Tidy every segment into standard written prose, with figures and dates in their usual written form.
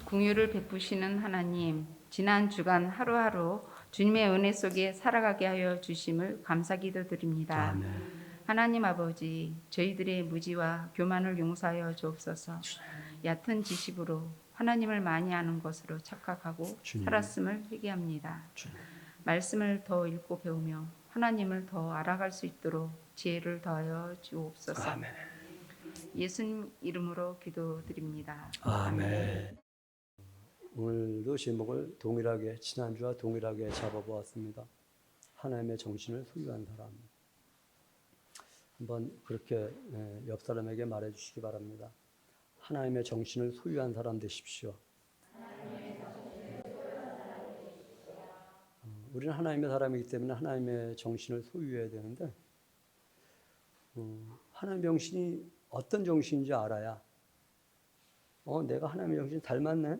긍휼을 베푸시는 하나님, 지난 주간 하루하루 주님의 은혜 속에 살아가게 하여 주심을 감사기도 드립니다. 아멘. 하나님 아버지, 저희들의 무지와 교만을 용서하여 주옵소서. 얕은 지식으로 하나님을 많이 아는 것으로 착각하고 주님. 살았음을 회개합니다. 주님. 말씀을 더 읽고 배우며 하나님을 더 알아갈 수 있도록 지혜를 더하여 주옵소서. 아멘. 예수님 이름으로 기도드립니다. 아멘. 오늘도 제목을 동일하게 지난주와 동일하게 잡아보았습니다. 하나님의 정신을 소유한 사람. 한번 그렇게 옆 사람에게 말해주시기 바랍니다. 하나님의 정신을 소유한 사람 되십시오. 우리는 하나님의 사람이기 때문에 하나님의 정신을 소유해야 되는데 하나님의 정신이 어떤 정신인지 알아야 내가 하나님의 정신 닮았네?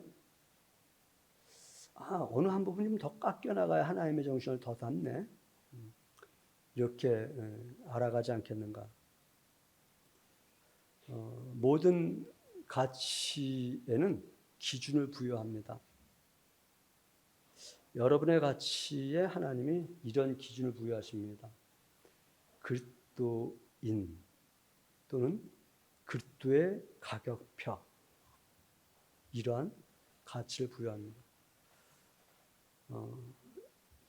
어느 한 부분이 좀 더 깎여나가야 하나님의 정신을 더 닮네? 이렇게 알아가지 않겠는가? 모든 가치에는 기준을 부여합니다. 여러분의 가치에 하나님이 이런 기준을 부여하십니다. 그리스도인 또는 그리스도의 가격표, 이러한 가치를 부여합니다.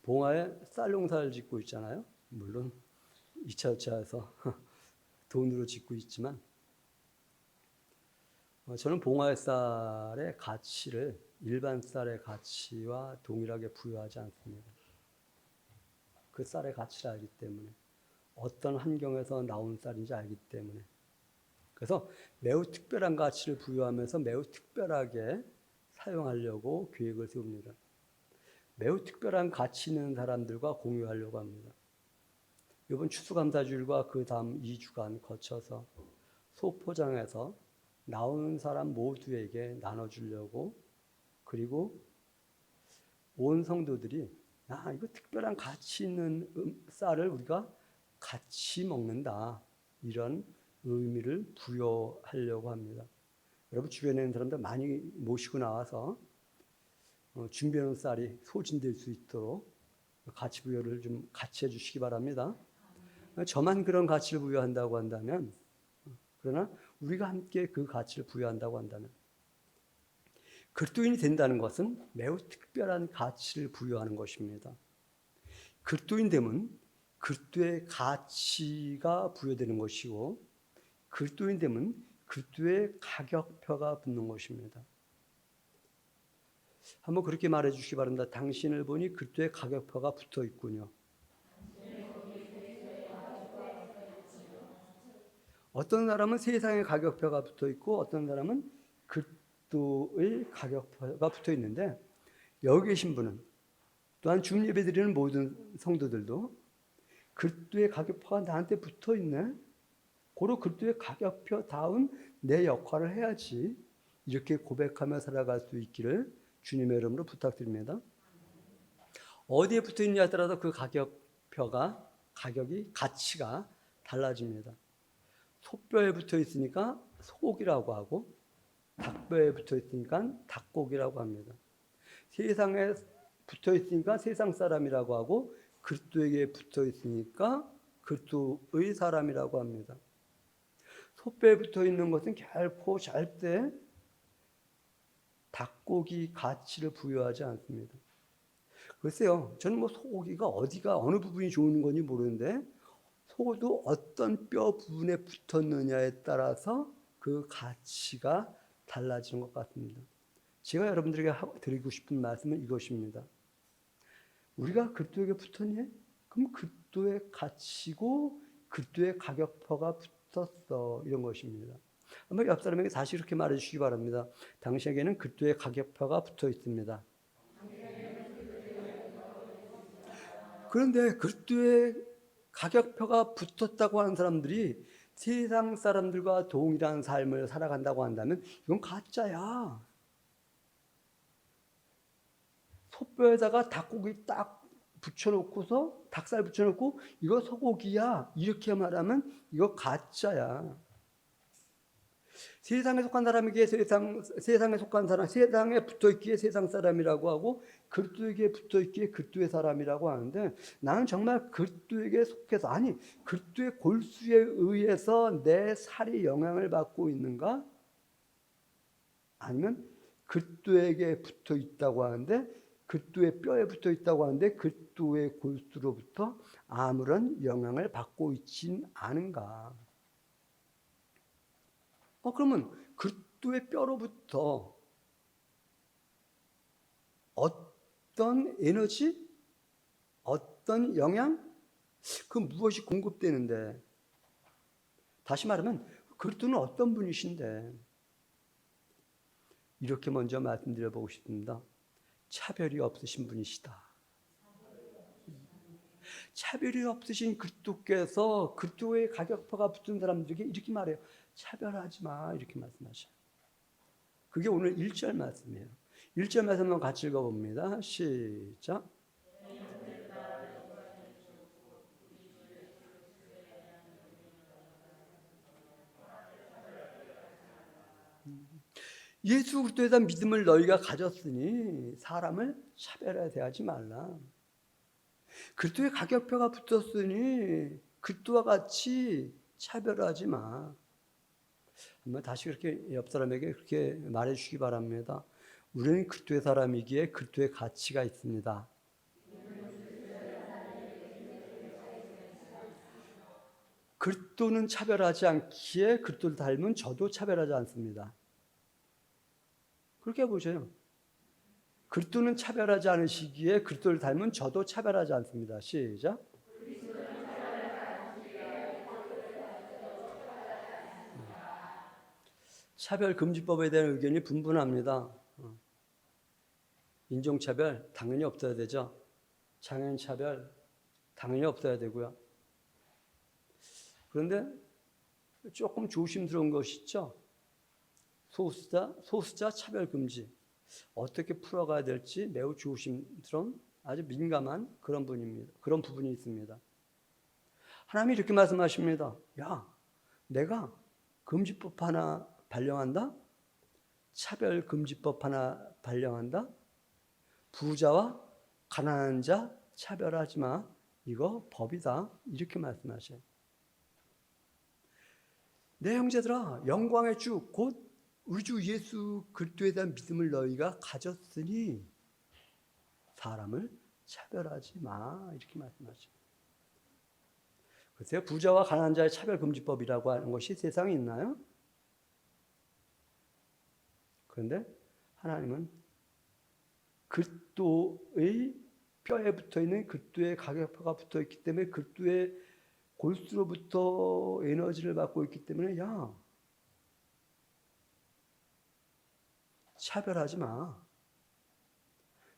봉화에 쌀 농사를 짓고 있잖아요. 물론 2차, 5차에서 돈으로 짓고 있지만 저는 봉화의 쌀의 가치를 일반 쌀의 가치와 동일하게 부여하지 않습니다. 그 쌀의 가치를 알기 때문에, 어떤 환경에서 나온 쌀인지 알기 때문에, 그래서 매우 특별한 가치를 부여하면서 매우 특별하게 사용하려고 계획을 세웁니다. 매우 특별한 가치 있는 사람들과 공유하려고 합니다. 이번 추수감사주일과 그 다음 2주간 거쳐서 소포장에서 나오는 사람 모두에게 나눠주려고, 그리고 온 성도들이 이거 특별한 가치 있는 쌀을 우리가 같이 먹는다, 이런 의미를 부여하려고 합니다. 여러분 주변에 있는 사람들 많이 모시고 나와서 준비해놓은 쌀이 소진될 수 있도록 가치 부여를 좀 같이 해주시기 바랍니다. 저만 그런 가치를 부여한다고 한다면, 그러나 우리가 함께 그 가치를 부여한다고 한다면, 그리스도인이 된다는 것은 매우 특별한 가치를 부여하는 것입니다. 그리스도인 되면 그리스도의 가치가 부여되는 것이고, 그리스도인 되면 그리스도의 가격표가 붙는 것입니다. 한번 그렇게 말해 주시기 바랍니다. 당신을 보니 그리스도의 가격표가 붙어 있군요. 어떤 사람은 세상의 가격표가 붙어 있고 어떤 사람은 그리스도의 가격표가 붙어 있는데, 여기 계신 분은, 또한 주님 예배 드리는 모든 성도들도 그리스도의 가격표가 나한테 붙어 있네, 고로 그리스도의 가격표다운 내 역할을 해야지, 이렇게 고백하며 살아갈 수 있기를 주님의 이름으로 부탁드립니다. 어디에 붙어 있느냐에 따라서 그 가격표가, 가치가 달라집니다. 소뼈에 붙어 있으니까 소고기라고 하고, 닭뼈에 붙어 있으니까 닭고기라고 합니다. 세상에 붙어 있으니까 세상 사람이라고 하고, 그리스도에게 붙어 있으니까 그리스도의 사람이라고 합니다. 소뼈에 붙어 있는 것은 결코 절대 닭고기 가치를 부여하지 않습니다. 글쎄요, 저는 소고기가 어디가 어느 부분이 좋은 건지 모르는데, 소도 어떤 뼈 부분에 붙었느냐에 따라서 그 가치가 달라지는 것 같습니다. 제가 여러분들에게 드리고 싶은 말씀은 이것입니다. 우리가 그리스도에게 붙었니? 그럼 그리스도의 가치고 그리스도의 가격표가 붙었어, 이런 것입니다. 한번 옆 사람에게 다시 이렇게 말해주시기 바랍니다. 당신에게는 그리스도의 가격표가 붙어 있습니다. 그런데 그리스도의 가격표가 붙었다고 하는 사람들이 세상 사람들과 동일한 삶을 살아간다고 한다면 이건 가짜야. 소뼈에다가 닭고기 딱 붙여놓고서, 닭살 붙여놓고 이거 소고기야, 이렇게 말하면 이거 가짜야. 세상에 속한 사람에게 세상에 속한 사람, 세상에 붙어 있기에 세상 사람이라고 하고 그리스도에게 붙어 있기에 그리스도의 사람이라고 하는데, 나는 정말 그리스도에게 속해서, 아니 그리스도의 골수에 의해서 내 살이 영향을 받고 있는가? 아니면 그리스도에게 붙어 있다고 하는데, 그리스도의 뼈에 붙어 있다고 하는데 그리스도의 골수로부터 아무런 영향을 받고 있진 않은가? 그러면 그리스도의 뼈로부터 어떤 에너지, 어떤 영양, 그 무엇이 공급되는데, 다시 말하면 그리스도는 어떤 분이신데, 이렇게 먼저 말씀드려 보고 싶습니다. 차별이 없으신 분이시다. 차별이 없으신 그리스도께서 그리스도의 가격표가 붙은 사람들에게 이렇게 말해요. 차별하지 마, 이렇게 말씀하셔요. 그게 오늘 1절 말씀이에요. 1절 말씀 한번 같이 읽어봅니다. 시작. 예수 그리스도에 대한 믿음을 너희가 가졌으니 사람을 차별하여 대하지 말라. 그리스도의 가격표가 붙었으니 그리스도와 같이 차별하지 마. 한번 다시 그렇게 옆 사람에게 그렇게 말해 주시기 바랍니다. 우리는 그리스도의 사람이기에 그리스도의 가치가 있습니다. 그리스도는 차별하지 않기에 그리스도를 닮은 저도 차별하지 않습니다. 그렇게 보세요. 그리스도는 차별하지 않으시기에 그리스도를 닮은 저도 차별하지 않습니다. 시작. 차별금지법에 대한 의견이 분분합니다. 인종차별 당연히 없어야 되죠. 장애인차별 당연히 없어야 되고요. 그런데 조금 조심스러운 것이 있죠. 소수자 차별금지. 어떻게 풀어가야 될지 매우 조심스러운, 아주 민감한 그런 부분이 있습니다. 하나님이 이렇게 말씀하십니다. 야, 내가 금지법 하나 발령한다? 차별금지법 하나 발령한다? 부자와 가난한 자 차별하지 마. 이거 법이다. 이렇게 말씀하셔요. 내 형제들아, 영광의 주 곧 우리 주 예수 그리스도에 대한 믿음을 너희가 가졌으니 사람을 차별하지 마. 이렇게 말씀하셔요. 글쎄요, 부자와 가난한 자의 차별금지법이라고 하는 것이 세상에 있나요? 그런데 하나님은 그리스도의 뼈에 붙어있는 그리스도의 가격표가 붙어있기 때문에 그리스도의 골수로부터 에너지를 받고 있기 때문에 야, 차별하지 마.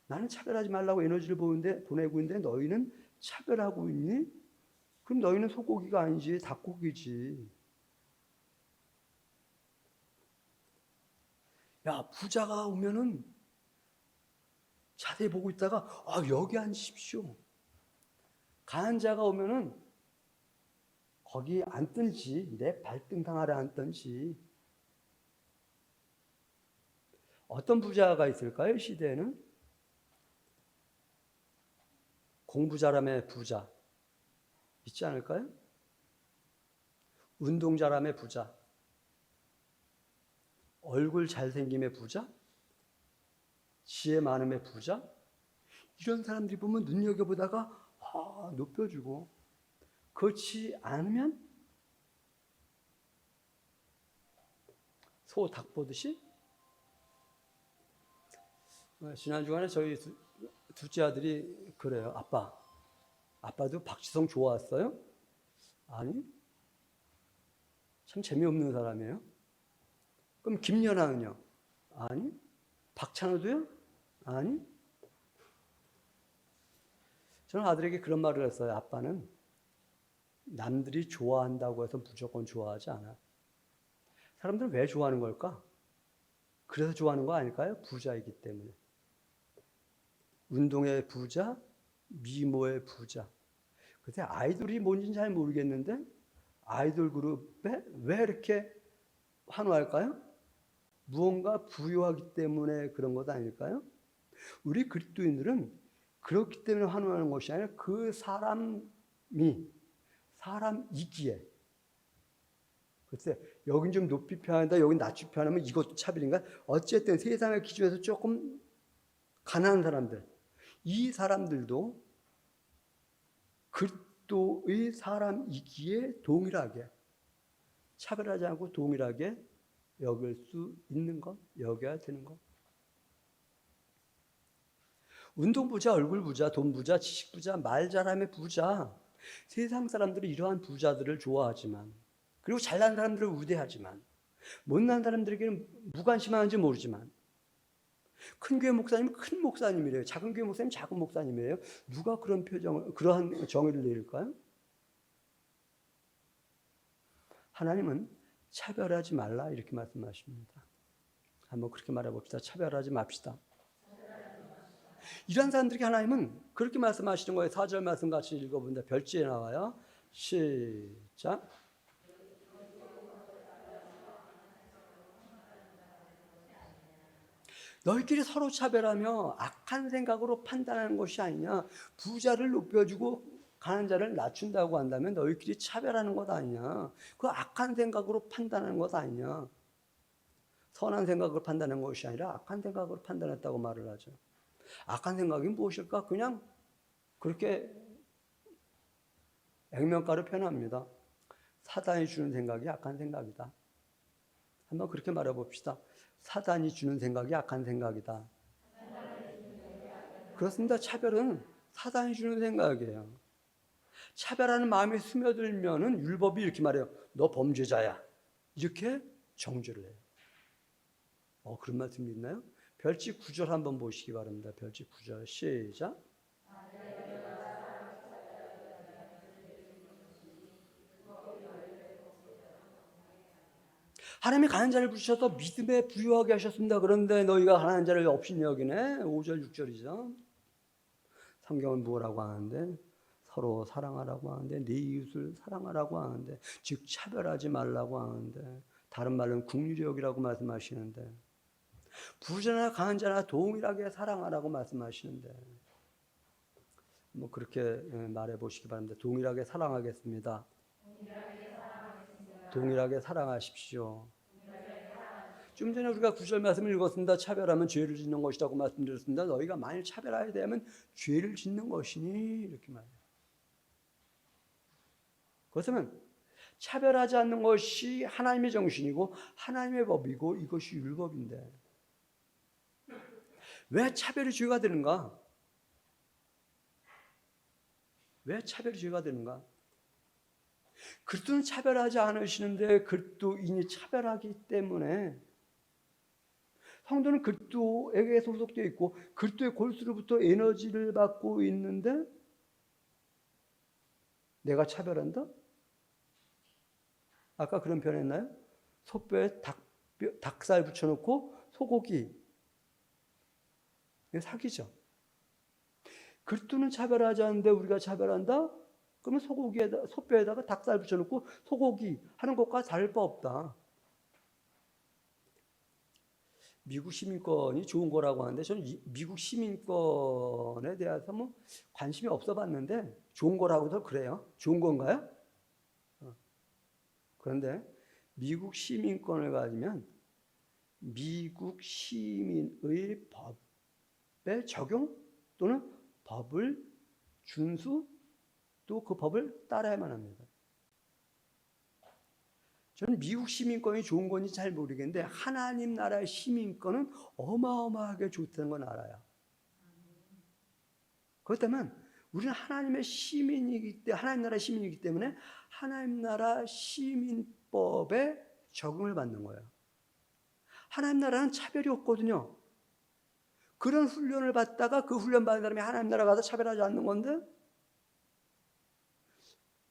나는 차별하지 말라고 에너지를 보내고 있는데 너희는 차별하고 있니? 그럼 너희는 소고기가 아니지 닭고기지. 야, 부자가 오면은 자세히 보고 있다가 여기 앉으십시오. 가난한 자가 오면은 거기 앉든지 내 발등상 아래 앉든지. 어떤 부자가 있을까요? 시대에는 공부 잘함의 부자 있지 않을까요? 운동 잘함의 부자, 얼굴 잘생김의 부자, 지혜 많음의 부자, 이런 사람들이 보면 눈여겨보다가 높여주고, 그렇지 않으면 소 닭 보듯이. 지난 주간에 저희 둘째 아들이 그래요. 아빠도 박지성 좋아했어요? 아니, 참 재미없는 사람이에요. 그럼 김연아는요? 아니. 박찬호도요? 아니. 저는 아들에게 그런 말을 했어요. 아빠는 남들이 좋아한다고 해서 무조건 좋아하지 않아. 사람들은 왜 좋아하는 걸까? 그래서 좋아하는 거 아닐까요? 부자이기 때문에. 운동의 부자, 미모의 부자. 근데 아이돌이 뭔지는 잘 모르겠는데 아이돌 그룹에 왜 이렇게 환호할까요? 무언가 부여하기 때문에 그런 것 아닐까요? 우리 그리스도인들은 그렇기 때문에 환호하는 것이 아니라 그 사람이기에, 글쎄 여긴 좀 높이 표현한다, 여긴 낮추 표현하면 이것도 차별인가? 어쨌든 세상의 기준에서 조금 가난한 사람들, 이 사람들도 그리스도의 사람이기에 동일하게, 차별하지 않고 동일하게 여길 수 있는 것, 여겨야 되는 것. 운동 부자, 얼굴 부자, 돈 부자, 지식 부자, 말 잘함의 부자. 세상 사람들이 이러한 부자들을 좋아하지만, 그리고 잘난 사람들을 우대하지만, 못난 사람들에게는 무관심하는지 모르지만, 큰 교회 목사님은 큰 목사님이래요. 작은 교회 목사님 작은 목사님이래요. 누가 그러한 정의를 내릴까요? 하나님은 차별하지 말라 이렇게 말씀하십니다. 한번 그렇게 말해봅시다. 차별하지 맙시다. 이런 사람들에게 하나님은 그렇게 말씀하시는 거예요. 4절 말씀 같이 읽어본다. 별지에 나와요. 시작. 너희끼리 서로 차별하며 악한 생각으로 판단하는 것이 아니냐. 부자를 높여주고 가난한 자를 낮춘다고 한다면 너희끼리 차별하는 것 아니냐. 그 악한 생각으로 판단하는 것 아니냐. 선한 생각으로 판단하는 것이 아니라 악한 생각으로 판단했다고 말을 하죠. 악한 생각이 무엇일까? 그냥 그렇게 액면가로 표현합니다. 사단이 주는 생각이 악한 생각이다. 한번 그렇게 말해봅시다. 사단이 주는 생각이 악한 생각이다. 그렇습니다. 차별은 사단이 주는 생각이에요. 차별하는 마음이 스며들면은 율법이 이렇게 말해요. 너 범죄자야. 이렇게 정죄를 해요. 그런 말씀이 있나요? 별지 9절 한번 보시기 바랍니다. 별지 9절 시작. 하나님이 가난한 자를 부르셔서 믿음에 부유하게 하셨습니다. 그런데 너희가 가난한 자를 업신여 여기네. 5절 6절이죠. 성경은 뭐라고 하는데? 서로 사랑하라고 하는데, 네 이웃을 사랑하라고 하는데, 즉 차별하지 말라고 하는데, 다른 말로는 긍휼히 여기라고 말씀하시는데, 부자나 가난한 자나 동일하게 사랑하라고 말씀하시는데, 뭐 그렇게 말해 보시기 바랍니다. 동일하게 사랑하겠습니다. 동일하게 사랑하십시오. 좀 전에 우리가 9절 말씀을 읽었습니다. 차별하면 죄를 짓는 것이라고 말씀드렸습니다. 너희가 만일 차별하게 되면 죄를 짓는 것이니 이렇게 말해요. 그렇다면 차별하지 않는 것이 하나님의 정신이고 하나님의 법이고 이것이 율법인데 왜 차별이 죄가 되는가? 왜 차별이 죄가 되는가? 그리스도는 차별하지 않으시는데 그리스도인이 차별하기 때문에 성도는 그리스도에게 소속되어 있고 그리스도의 골수로부터 에너지를 받고 있는데 내가 차별한다? 아까 그런 표현했나요? 소뼈에 닭살 붙여놓고 소고기. 이게 사기죠. 그리스도는 차별하지 않는데 우리가 차별한다? 그러면 소뼈에다가 닭살 붙여놓고 소고기 하는 것과 다를 바 없다. 미국 시민권이 좋은 거라고 하는데 저는 미국 시민권에 대해서 뭐 관심이 없어 봤는데 좋은 거라고도 그래요. 좋은 건가요? 그런데 미국 시민권을 가지면 미국 시민의 법에 적용 또는 법을 준수 또 그 법을 따라야만 합니다. 저는 미국 시민권이 좋은 건지 잘 모르겠는데 하나님 나라의 시민권은 어마어마하게 좋다는 건 알아요. 그렇다면 우리는 하나님의 시민이기 때문에 하나님 나라의 시민이기 때문에 하나님 나라 시민법에 적응을 받는 거예요. 하나님 나라는 차별이 없거든요. 그런 훈련을 받다가 그 훈련 받은 사람이 하나님 나라 가서 차별하지 않는 건데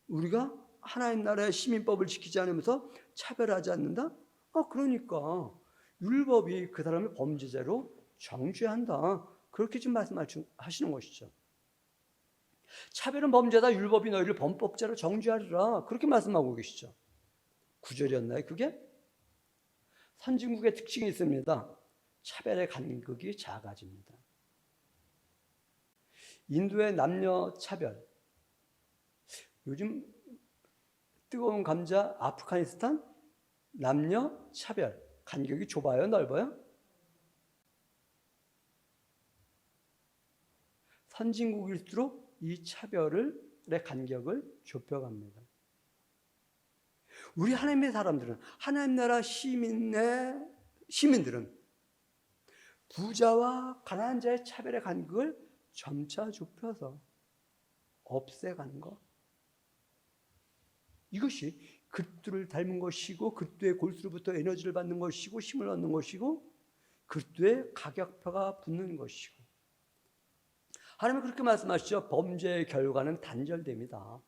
우리가 하나님 나라의 시민법을 지키지 않으면서 차별하지 않는다? 그러니까 율법이 그 사람을 범죄자로 정죄한다. 그렇게 지금 말씀하시는 것이죠. 차별은 범죄다. 율법이 너희를 범법자로 정죄하리라. 그렇게 말씀하고 계시죠. 9절이었나요? 그게? 선진국의 특징이 있습니다. 차별의 간극이 작아집니다. 인도의 남녀 차별, 요즘 뜨거운 감자 아프가니스탄 남녀 차별 간격이 좁아요, 넓어요? 선진국일수록 이 차별의 간격을 좁혀갑니다. 우리 하나님의 사람들은, 하나님 나라 시민들은 부자와 가난한 자의 차별의 간격을 점차 좁혀서 없애가는 것. 이것이 그리스도를 닮은 것이고, 그리스도의 골수로부터 에너지를 받는 것이고, 힘을 얻는 것이고, 그리스도의 가격표가 붙는 것이고. 하나님은 그렇게 말씀하시죠. 범죄의 결과는 단절됩니다.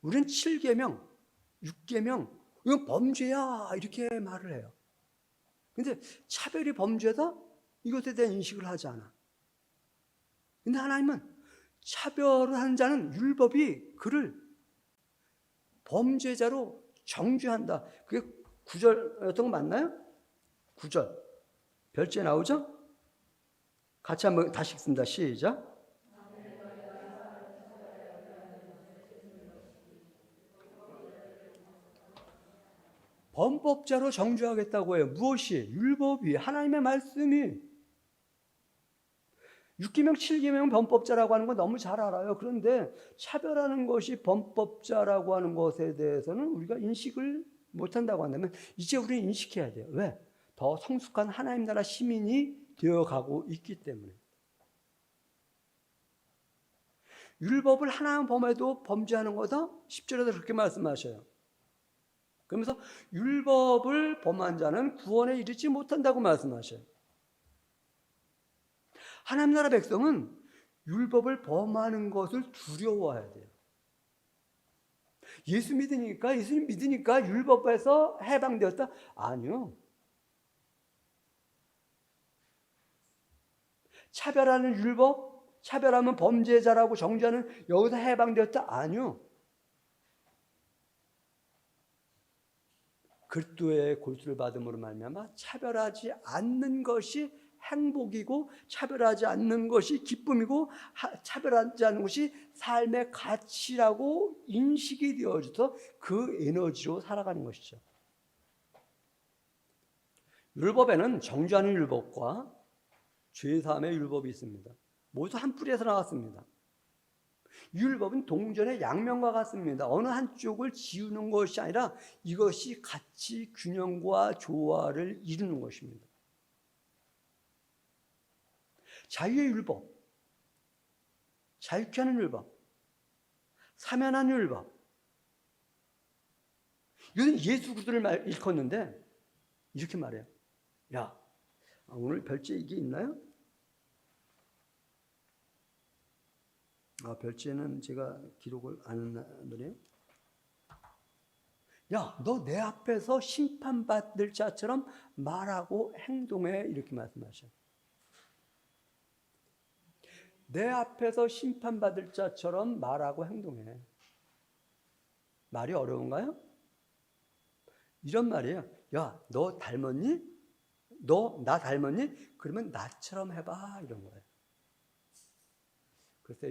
우리는 7계명, 6계명, 이건 범죄야 이렇게 말을 해요. 근데 차별이 범죄다? 이것에 대한 인식을 하지 않아. 근데 하나님은 차별을 하는 자는 율법이 그를 범죄자로 정죄한다. 그게 9절이었던 거 맞나요? 9절. 별지에 나오죠? 같이 한번 다시 읽습니다. 시작. 범법자로 정죄하겠다고 해요. 무엇이? 율법이, 하나님의 말씀이. 6계명, 7계명 범법자라고 하는 건 너무 잘 알아요. 그런데 차별하는 것이 범법자라고 하는 것에 대해서는 우리가 인식을 못한다고 한다면 이제 우리는 인식해야 돼요. 왜? 더 성숙한 하나님 나라 시민이 되어가고 있기 때문에. 율법을 하나만 범해도 범죄하는 거다? 10절에도 그렇게 말씀하셔요. 그러면서 율법을 범한 자는 구원에 이르지 못한다고 말씀하셔요. 하나님 나라 백성은 율법을 범하는 것을 두려워해야 돼요. 예수님 믿으니까 율법에서 해방되었다? 아니요. 차별하는 율법, 차별하면 범죄자라고 정죄하는 여기서 해방되었다? 아니요. 그리스도의 골수를 받음으로 말미암아 차별하지 않는 것이 행복이고, 차별하지 않는 것이 기쁨이고, 차별하지 않는 것이 삶의 가치라고 인식이 되어져서 그 에너지로 살아가는 것이죠. 율법에는 정죄하는 율법과 죄사함의 율법이 있습니다. 모두 한 뿌리에서 나왔습니다. 율법은 동전의 양면과 같습니다. 어느 한쪽을 지우는 것이 아니라 이것이 가치 균형과 조화를 이루는 것입니다. 자유의 율법, 자유케 하는 율법, 사면하는 율법. 이것은 예수 그리스도를 일컫는데 이렇게 말해요. 야, 오늘 별지에 이게 있나요? 별지에는 제가 기록을 안 하더래요. 야, 너 내 앞에서 심판받을 자처럼 말하고 행동해. 이렇게 말씀하셔요. 내 앞에서 심판받을 자처럼 말하고 행동해. 말이 어려운가요? 이런 말이에요. 야, 너 닮았니? 너 나 닮았니? 그러면 나처럼 해봐. 이런 거예요. 그래서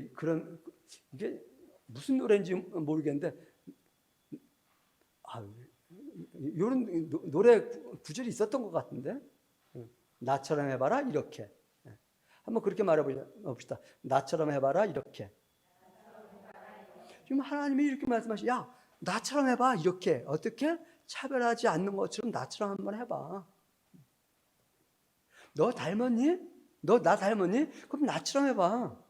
이게 무슨 노래인지 모르겠는데, 이런 노래 구절이 있었던 것 같은데, 나처럼 해봐라 이렇게. 한번 그렇게 말해봅시다. 나처럼 해봐라 이렇게. 지금 하나님이 이렇게 말씀하시죠. 야, 나처럼 해봐 이렇게. 어떻게? 차별하지 않는 것처럼 나처럼 한번 해봐. 너 닮았니? 너 나 닮았니? 그럼 나처럼 해봐.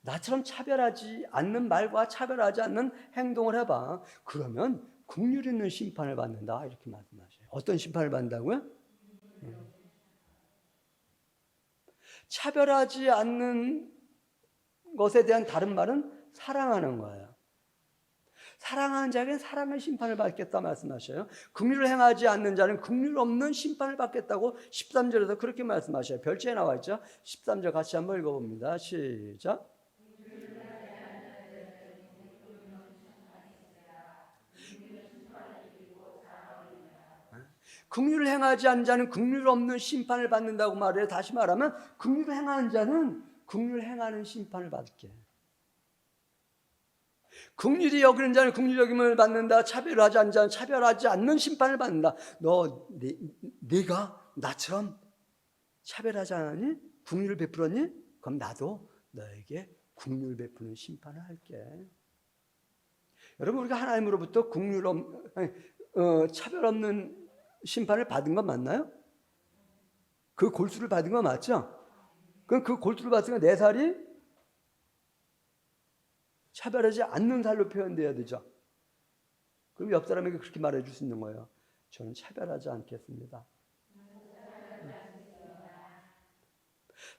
나처럼 차별하지 않는 말과 차별하지 않는 행동을 해봐. 그러면 긍휼 있는 심판을 받는다. 이렇게 말씀하셔요. 어떤 심판을 받는다고요? 차별하지 않는 것에 대한 다른 말은 사랑하는 거예요. 사랑하는 자에게는 사랑의 심판을 받겠다 말씀하셔요. 긍휼을 행하지 않는 자는 긍휼 없는 심판을 받겠다고 13절에서 그렇게 말씀하셔요. 별지에 나와 있죠. 13절 같이 한번 읽어봅니다. 시작. 긍휼을 행하지 않는 자는 긍휼 없는 심판을 받는다고 말해요. 다시 말하면 긍휼을 행하는 자는 긍휼 행하는 심판을 받게. 긍휼히 여기는 자는 긍휼히 여김을 받는다. 차별하지 않는 자는 차별하지 않는 심판을 받는다. 네가 나처럼 차별하지 않았니? 긍휼을 베풀었니? 그럼 나도 너에게 긍휼 베푸는 심판을 할게. 여러분, 우리가 하나님으로부터 차별 없는 심판을 받은 건 맞나요? 그 골수를 받은 건 맞죠? 그럼 그 골수를 받으니까 내 살이 차별하지 않는 살로 표현돼야 되죠. 그럼 옆 사람에게 그렇게 말해줄 수 있는 거예요. 저는 차별하지 않겠습니다.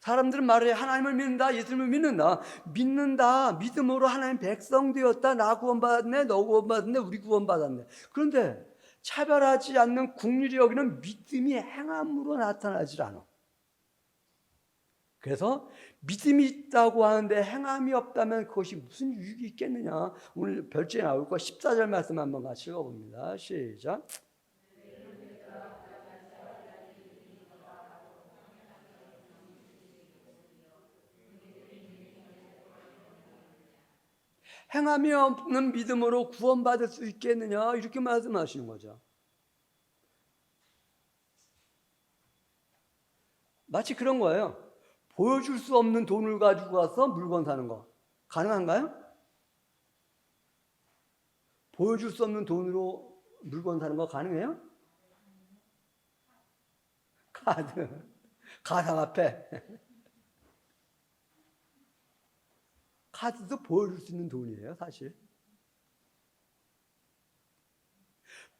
사람들은 말해 하나님을 믿는다, 예수님을 믿는다. 믿는다, 믿음으로 하나님 백성 되었다. 나 구원받았네, 너 구원받았네, 우리 구원받았네. 그런데 차별하지 않는 긍휼히 여기는 믿음이 행함으로 나타나질 않아. 그래서 믿음이 있다고 하는데 행함이 없다면 그것이 무슨 유익이 있겠느냐. 오늘 별주에 나올 거 14절 말씀 한번 같이 읽어봅니다. 시작. 행함이 없는 믿음으로 구원받을 수 있겠느냐, 이렇게 말씀하시는 거죠. 마치 그런 거예요. 보여줄 수 없는 돈을 가지고 가서 물건 사는 거 가능한가요? 보여줄 수 없는 돈으로 물건 사는 거 가능해요? 가상화폐. 카드도 보여줄 수 있는 돈이에요, 사실.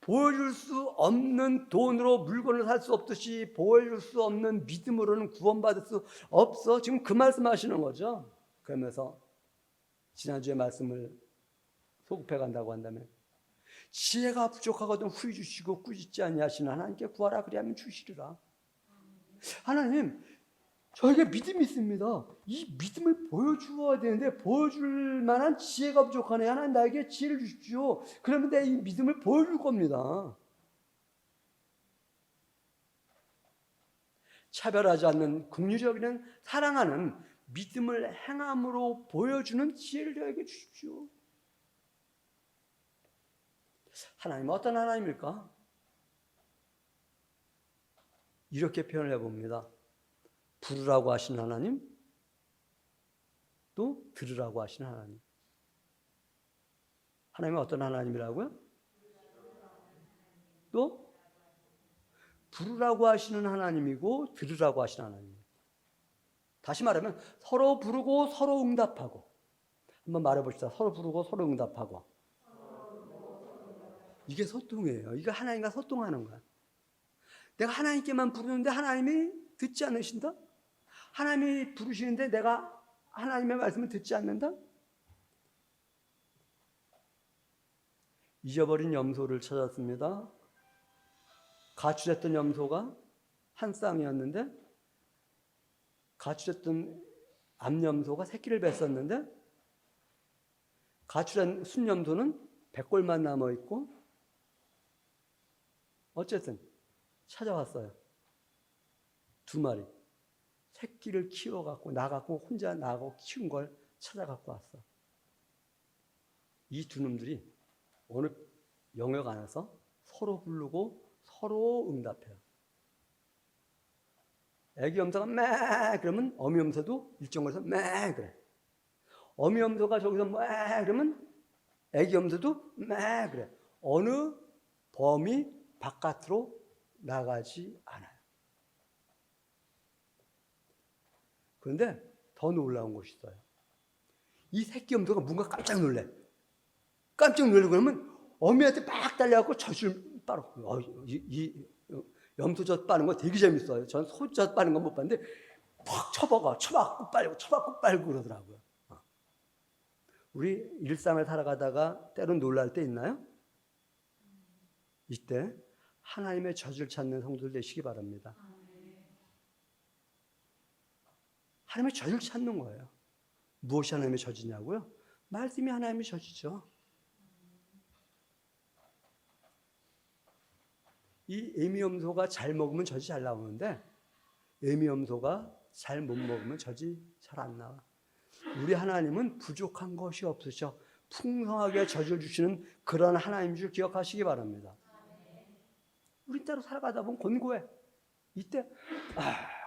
보여줄 수 없는 돈으로 물건을 살 수 없듯이 보여줄 수 없는 믿음으로는 구원받을 수 없어. 지금 그 말씀하시는 거죠. 그러면서 지난주에 말씀을 소급해 간다고 한다면 지혜가 부족하거든 후히 주시고 꾸짖지 아니하시는 하나님께 구하라 그리하면 주시리라. 하나님, 저에게 믿음이 있습니다. 이 믿음을 보여주어야 되는데 보여줄 만한 지혜가 부족하네. 하나님, 나에게 지혜를 주십시오. 그러면 내가 이 믿음을 보여줄 겁니다. 차별하지 않는 긍휼히 여기는 사랑하는 믿음을 행함으로 보여주는 지혜를 저에게 주십시오. 하나님은 어떤 하나님일까? 이렇게 표현을 해봅니다. 부르라고 하신 하나님, 또 들으라고 하신 하나님. 하나님은 어떤 하나님이라고요? 또 부르라고 하시는 하나님이고 들으라고 하시는 하나님. 다시 말하면 서로 부르고 서로 응답하고. 한번 말해봅시다. 서로 부르고 서로 응답하고. 이게 소통이에요. 이게 하나님과 소통하는 거야. 내가 하나님께만 부르는데 하나님이 듣지 않으신다? 하나님이 부르시는데 내가 하나님의 말씀을 듣지 않는다? 잊어버린 염소를 찾았습니다. 가출했던 염소가 한 쌍이었는데 가출했던 암염소가 새끼를 뱄었는데 가출한 순염소는 100골만 남아있고 어쨌든 찾아왔어요. 2마리. 새끼를 키워갖고 나가고 혼자 나가고 키운 걸 찾아갖고 왔어. 이 두 놈들이 어느 영역 안에서 서로 부르고 서로 응답해요. 애기 염소가 매 그러면 어미 염소도 일정 거리에서 매 그래. 어미 염소가 저기서 매 그러면 애기 염소도 매 그래. 어느 범위 바깥으로 나가지 않아요. 그런데 더 놀라운 것이 있어요. 이 새끼 염소가 뭔가 깜짝 놀래. 깜짝 놀라고 그러면 어미한테 막 달려가고 젖을 빨고. 이 염소젖 빠는 거 되게 재밌어요. 전 소젖 빠는 건 못 봤는데 팍 쳐박아, 쳐박고 빨고, 쳐박고 빨고 그러더라고요. 우리 일상을 살아가다가 때론 놀랄 때 있나요? 이때 하나님의 젖을 찾는 성도들 되시기 바랍니다. 하나님의 젖을 찾는 거예요. 무엇이 하나님의 젖이냐고요? 말씀이 하나님의 젖이죠. 이 에미염소가 잘 먹으면 젖이 잘 나오는데 에미염소가 잘 못 먹으면 젖이 잘 안 나와. 우리 하나님은 부족한 것이 없으셔 풍성하게 젖을 주시는 그런 하나님인 줄 기억하시기 바랍니다. 우리 따로 살아가다 보면 곤고해. 이때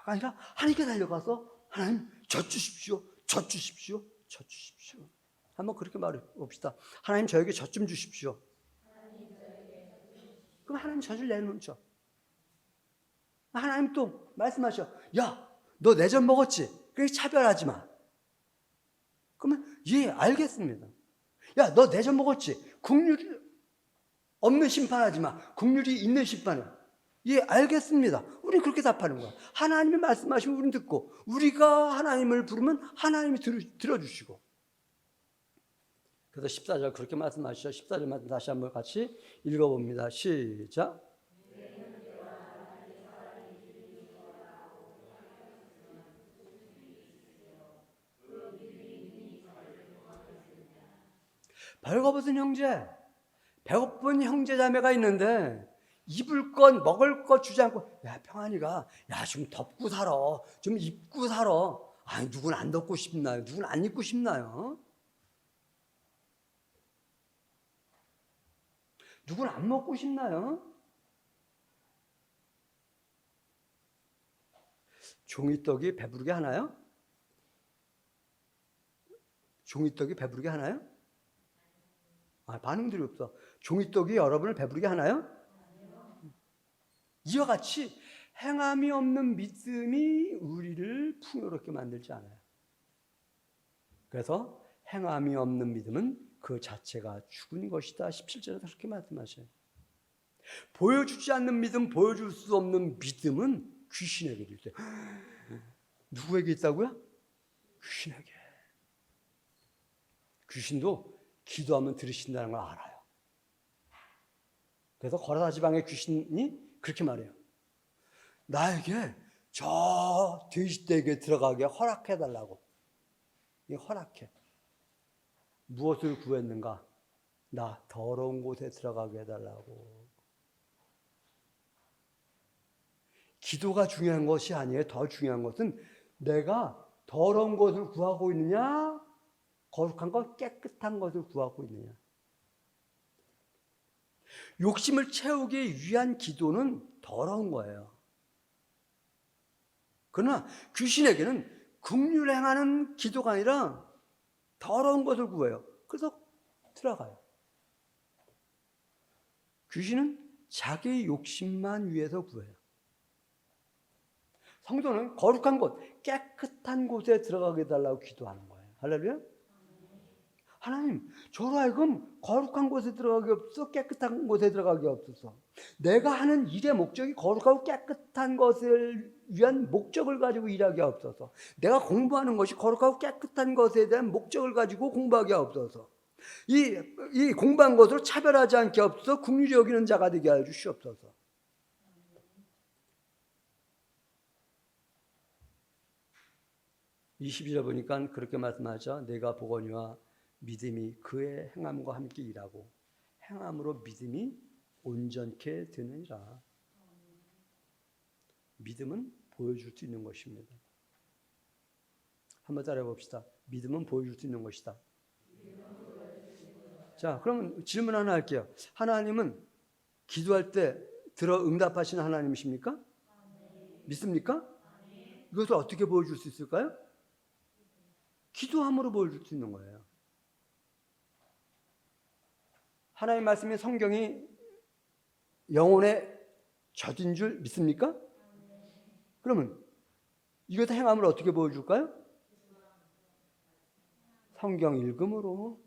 아니라 하나님께 달려가서 하나님 젖 주십시오. 젖 주십시오. 젖 주십시오. 한번 그렇게 말해 봅시다. 하나님 저에게 젖 좀 주십시오. 그럼 하나님 젖을 내놓죠. 하나님 또 말씀하셔. 야, 너 내 젖 먹었지? 그렇게 차별하지 마. 그러면 예, 알겠습니다. 야, 너 내 젖 먹었지? 국률이 없는 심판하지 마. 국률이 있는 심판해. 예, 알겠습니다. 우리는 그렇게 답하는 거야. 하나님이 말씀하시면 우리는 듣고 우리가 하나님을 부르면 하나님이 들어주시고. 그래서 14절 그렇게 말씀하시죠. 14절 말씀 다시 한번 같이 읽어봅니다. 시작. 벌거벗은 형제, 배고픈 형제 자매가 있는데 입을 것 먹을 것 주지 않고 야 평안이가 야 좀 덮고 살아 좀 입고 살아. 아니 누구는 안 덮고 싶나요? 누구는 안 입고 싶나요? 누구는 안 먹고 싶나요? 종이떡이 배부르게 하나요? 종이떡이 배부르게 하나요? 반응들이 없어. 종이떡이 여러분을 배부르게 하나요? 이와 같이 행함이 없는 믿음이 우리를 풍요롭게 만들지 않아요. 그래서 행함이 없는 믿음은 그 자체가 죽은 것이다. 17절에서 그렇게 말씀하셔요. 보여주지 않는 믿음, 보여줄 수 없는 믿음은 귀신에게도 있어요. 누구에게 있다고요? 귀신에게. 귀신도 기도하면 들으신다는 걸 알아요. 그래서 거라사 지방의 귀신이 그렇게 말해요. 나에게 저 돼지떼에게 들어가게 허락해달라고. 이 허락해. 무엇을 구했는가? 나 더러운 곳에 들어가게 해달라고. 기도가 중요한 것이 아니에요. 더 중요한 것은 내가 더러운 것을 구하고 있느냐, 거룩한 것, 깨끗한 것을 구하고 있느냐. 욕심을 채우기 위한 기도는 더러운 거예요. 그러나 귀신에게는 긍휼 행하는 기도가 아니라 더러운 것을 구해요. 그래서 들어가요. 귀신은 자기 욕심만 위해서 구해요. 성도는 거룩한 곳, 깨끗한 곳에 들어가게 해달라고 기도하는 거예요. 할렐루야. 하나님, 저로 하여금 거룩한 곳에 들어가게 없어, 깨끗한 곳에 들어가게 없어서. 내가 하는 일의 목적이 거룩하고 깨끗한 것을 위한 목적을 가지고 일하게 없어서. 내가 공부하는 것이 거룩하고 깨끗한 것에 대한 목적을 가지고 공부하게 없어서. 이 공부한 것으로 차별하지 않게 없어서 긍휼히 여기는 자가 되게 하여 주시옵소서. 이 22절 보니까 그렇게 말씀하죠. 내가 보거니와 믿음이 그의 행함과 함께 일하고 행함으로 믿음이 온전케 되느니라. 믿음은 보여줄 수 있는 것입니다. 한번 따라해 봅시다. 믿음은 보여줄 수 있는 것이다. 자, 그럼 질문 하나 할게요. 하나님은 기도할 때 들어 응답하시는 하나님이십니까? 믿습니까? 이것을 어떻게 보여줄 수 있을까요? 기도함으로 보여줄 수 있는 거예요. 하나님 말씀이 성경이 영혼의 젖인 줄 믿습니까? 그러면 이것 행함을 어떻게 보여줄까요? 성경 읽음으로.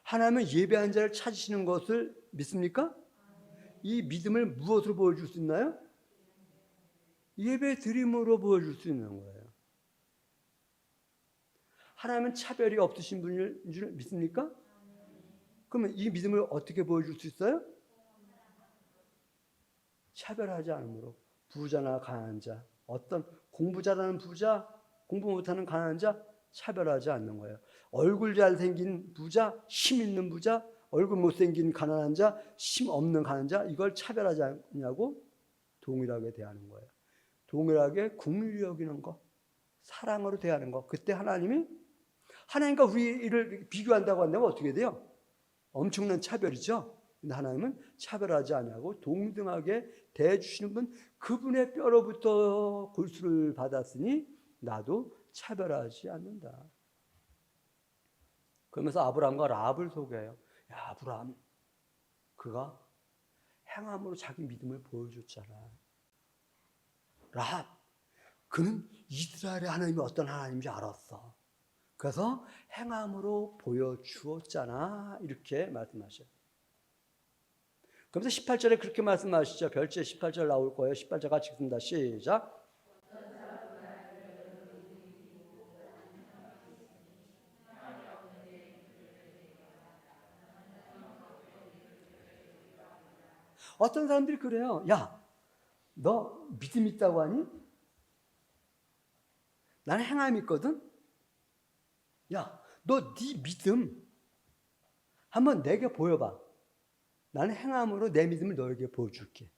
하나님은 예배한 자를 찾으시는 것을 믿습니까? 이 믿음을 무엇으로 보여줄 수 있나요? 예배 드림으로 보여줄 수 있는 거예요. 하나님은 차별이 없으신 분인 줄 믿습니까? 그러면 이 믿음을 어떻게 보여줄 수 있어요? 차별하지 않으므로. 부자나 가난한 자, 어떤 공부 잘하는 부자, 공부 못하는 가난한 자 차별하지 않는 거예요. 얼굴 잘생긴 부자, 힘 있는 부자, 얼굴 못생긴 가난한 자, 힘 없는 가난한 자, 이걸 차별하지 않냐고 동일하게 대하는 거예요. 동일하게 긍휼히 여기는 거, 사랑으로 대하는 거. 그때 하나님이 하나님과 우리를 비교한다고 한다면 어떻게 돼요? 엄청난 차별이죠. 근데 하나님은 차별하지 않냐고 동등하게 대해주시는 분, 그분의 뼈로부터 골수를 받았으니 나도 차별하지 않는다. 그러면서 아브라함과 랍을 소개해요. 야, 아브라함, 그가 행함으로 자기 믿음을 보여줬잖아. 랍, 그는 이스라엘의 하나님이 어떤 하나님인지 알았어. 그래서 행함으로 보여주었잖아. 이렇게 말씀하셔요. 그러면서 18절에 그렇게 말씀하시죠. 별제 18절 나올 거예요. 18절 같이 읽습니다. 시작. 어떤 사람들이 그래요. 야, 너 믿음 있다고 하니? 나는 행함이 있거든? 야, 너 네 믿음 한번 내게 보여봐. 나는 행함으로 내 믿음을 너에게 보여줄게.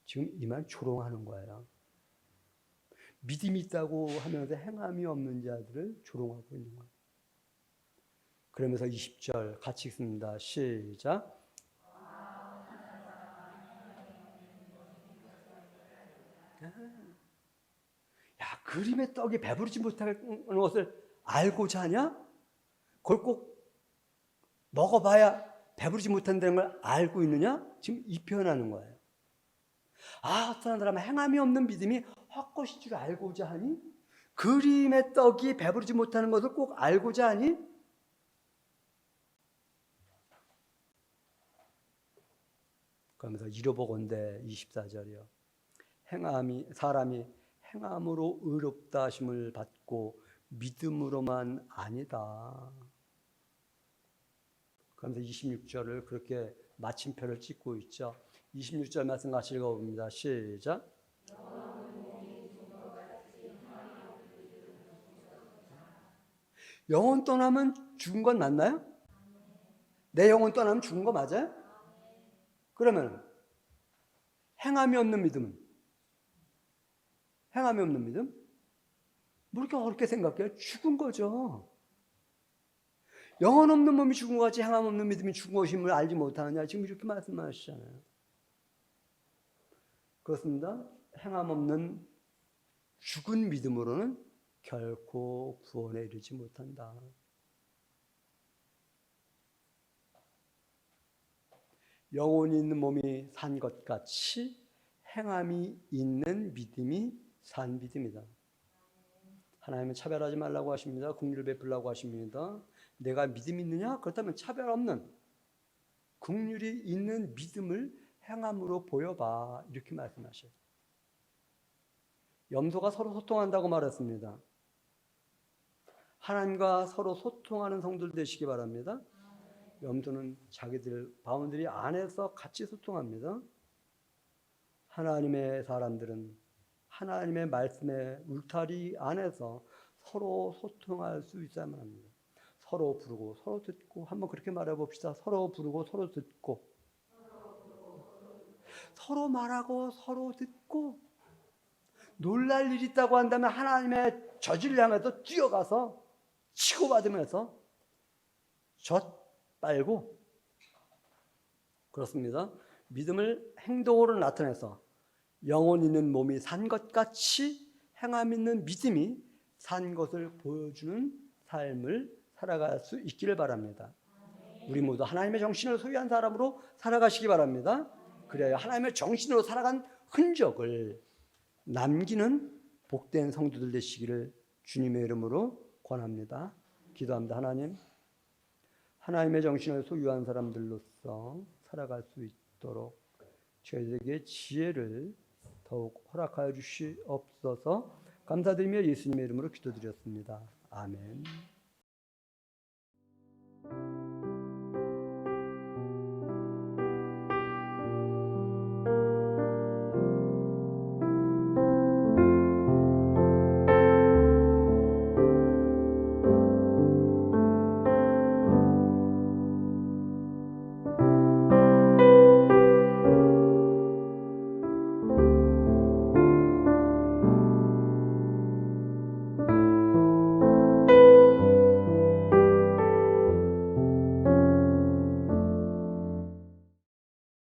지금 이 말 조롱하는 거예요. 믿음이 있다고 하면서 행함이 없는 자들을 조롱하고 있는 거예요. 그러면서 20절 같이 읽습니다. 시작. 야, 그림의 떡이 배부르지 못하는 것을 알고자 하냐? 그걸 꼭 먹어봐야 배부르지 못한다는 걸 알고 있느냐? 지금 이 표현하는 거예요. 아, 어떤 사람은 행함이 없는 믿음이 헛것인 줄 알고자 하니? 그림의 떡이 배부르지 못하는 것을 꼭 알고자 하니? 그러면서 이러보건대 24절이요. 사람이 행함으로 의롭다 하심을 받고 믿음으로만 아니다. 그러면서 26절을 그렇게 마침표를 찍고 있죠. 26절 말씀 같이 읽어봅니다. 시작. 영혼 떠나면 죽은 건 맞나요? 내 영혼 떠나면 죽은 거 맞아요? 그러면 행함이 없는 믿음은? 행함이 없는 믿음? 뭐 이렇게 어렵게 생각해요? 죽은 거죠. 영혼 없는 몸이 죽은 것 같이 행함 없는 믿음이 죽은 것임을 알지 못하느냐. 지금 이렇게 말씀하시잖아요. 그렇습니다. 행함 없는 죽은 믿음으로는 결코 구원에 이르지 못한다. 영혼이 있는 몸이 산 것 같이 행함이 있는 믿음이 산 믿음이다. 하나님은 차별하지 말라고 하십니다. 긍휼을 베풀라고 하십니다. 내가 믿음이 있느냐? 그렇다면 차별 없는 긍휼이 있는 믿음을 행함으로 보여봐. 이렇게 말씀하셔요. 염소가 서로 소통한다고 말했습니다. 하나님과 서로 소통하는 성도들 되시기 바랍니다. 염소는 자기들 바운드리 안에서 같이 소통합니다. 하나님의 사람들은 하나님의 말씀의 울타리 안에서 서로 소통할 수 있어야만 합니다. 서로 부르고 서로 듣고, 한번 그렇게 말해 봅시다. 서로 부르고 서로 듣고, 서로 말하고 서로 듣고. 놀랄 일이 있다고 한다면 하나님의 저지를 향해서 뛰어가서 치고받으면서 젖 빨고, 그렇습니다. 믿음을 행동으로 나타내서 영혼 있는 몸이 산 것 같이 행함 있는 믿음이 산 것을 보여주는 삶을 살아갈 수 있기를 바랍니다. 우리 모두 하나님의 정신을 소유한 사람으로 살아가시기 바랍니다. 그래야 하나님의 정신으로 살아간 흔적을 남기는 복된 성도들 되시기를 주님의 이름으로 권합니다. 기도합니다. 하나님의 정신을 소유한 사람들로서 살아갈 수 있도록 저희들에게 지혜를 더욱 허락하여 주시옵소서. 감사드리며 예수님의 이름으로 기도드렸습니다. 아멘.